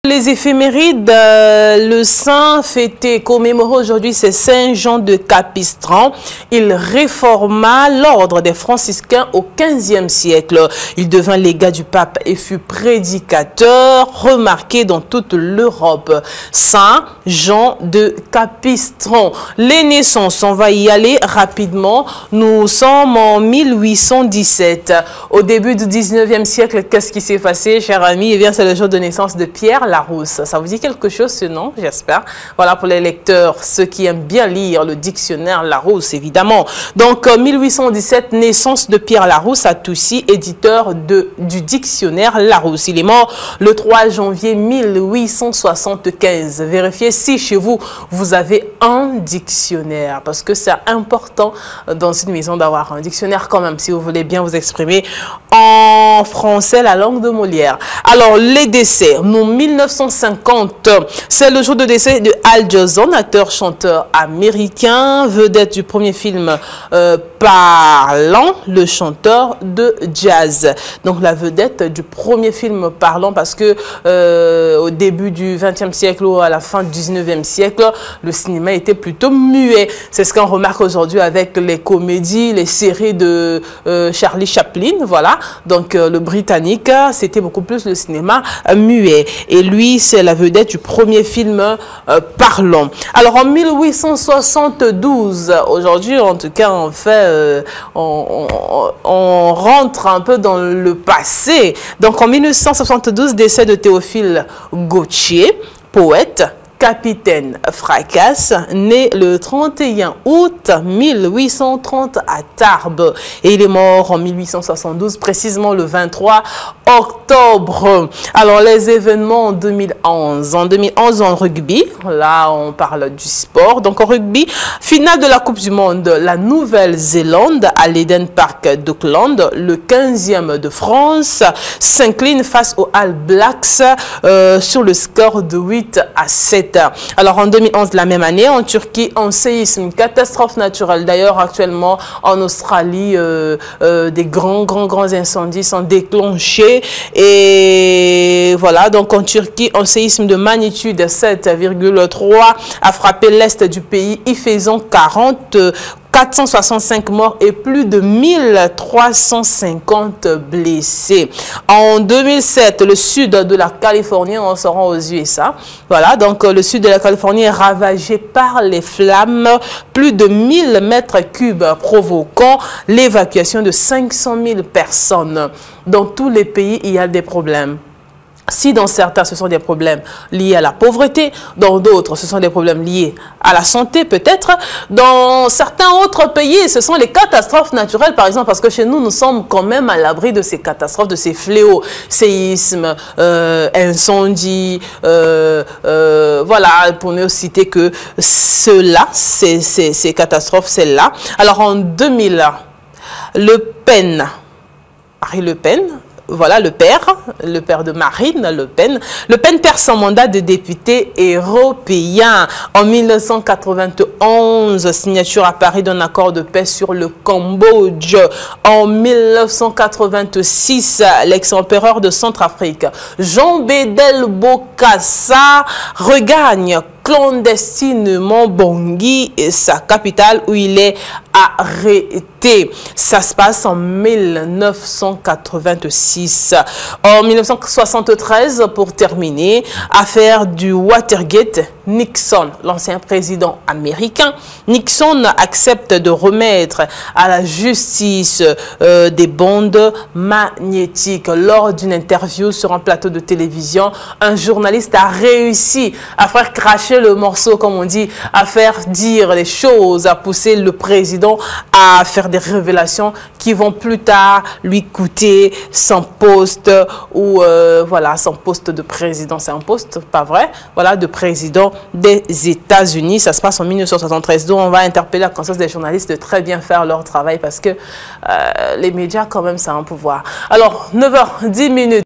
Les éphémérides, le saint fêté, commémoré aujourd'hui, c'est Saint Jean de Capistran. Il réforma l'ordre des franciscains au XVe siècle. Il devint légat du pape et fut prédicateur remarqué dans toute l'Europe. Saint Jean de Capistran. Les naissances, on va y aller rapidement. Nous sommes en 1817. Au début du 19e siècle, qu'est-ce qui s'est passé, cher ami? Eh bien, c'est le jour de naissance de Pierre Larousse. Ça vous dit quelque chose, ce nom, j'espère. Voilà, pour les lecteurs, ceux qui aiment bien lire le dictionnaire Larousse, évidemment. Donc, 1817, naissance de Pierre Larousse à Toussy, éditeur du dictionnaire Larousse. Il est mort le 3 janvier 1875. Vérifiez si chez vous, vous avez un dictionnaire, parce que c'est important dans une maison d'avoir un dictionnaire quand même, si vous voulez bien vous exprimer en français, la langue de Molière. Alors, les décès. Nous, 1950, c'est le jour de décès de Al Jolson, acteur-chanteur américain, vedette du premier film parlant, le chanteur de jazz. Donc, la vedette du premier film parlant, parce que au début du XXe siècle ou à la fin du XIXe siècle, le cinéma était plutôt muet. C'est ce qu'on remarque aujourd'hui avec les comédies, les séries de Charlie Chaplin, voilà. Donc, le britannique, c'était beaucoup plus le cinéma muet. Et lui, c'est la vedette du premier film parlant. Alors, en 1872, aujourd'hui, en tout cas, on rentre un peu dans le passé. Donc, en 1972, décès de Théophile Gautier, poète, capitaine Fracasse, né le 31 août 1830 à Tarbes. Et il est mort en 1872, précisément le 23 octobre. Alors, les événements en 2011. En 2011, en rugby, là, on parle du sport. Donc, en rugby, finale de la Coupe du Monde, la Nouvelle-Zélande à l'Eden Park d'Auckland, le 15e de France, s'incline face aux All Blacks sur le score de 8-7. Alors, en 2011, la même année, en Turquie, un séisme, catastrophe naturelle. D'ailleurs, actuellement, en Australie, des grands incendies sont déclenchés. Et voilà, donc en Turquie, un séisme de magnitude 7,3 a frappé l'est du pays, y faisant 465 morts et plus de 1350 blessés. En 2007, le sud de la Californie, on se rend aux USA. Voilà, donc le sud de la Californie est ravagé par les flammes, plus de 1000 mètres cubes provoquant l'évacuation de 500 000 personnes. Dans tous les pays, il y a des problèmes. Si dans certains, ce sont des problèmes liés à la pauvreté, dans d'autres, ce sont des problèmes liés à la santé peut-être, dans certains autres pays, ce sont les catastrophes naturelles, par exemple, parce que chez nous, nous sommes quand même à l'abri de ces catastrophes, de ces fléaux, séismes, incendies, voilà, pour ne citer que ceux-là, ces catastrophes, celles-là. Alors, en 2000, Marie Le Pen, voilà le père de Marine Le Pen. Le Pen perd son mandat de député européen. En 1991, signature à Paris d'un accord de paix sur le Cambodge. En 1986, l'ex-empereur de Centrafrique, Jean Bédel Bokassa, regagne clandestinement Bangui, sa capitale, où il est arrêté. Ça se passe en 1986. En 1973, pour terminer, affaire du Watergate, Nixon, l'ancien président américain, Nixon accepte de remettre à la justice des bandes magnétiques. Lors d'une interview sur un plateau de télévision, un journaliste a réussi à faire cracher le morceau, comme on dit, à faire dire les choses, à pousser le président à faire des révélations qui vont plus tard lui coûter son poste ou voilà, son poste de président. C'est un poste, pas vrai? Voilà, de président des États-Unis. Ça se passe en 1973. Donc, on va interpeller la conscience des journalistes de très bien faire leur travail parce que les médias, quand même, ça a un pouvoir. Alors, 9h10.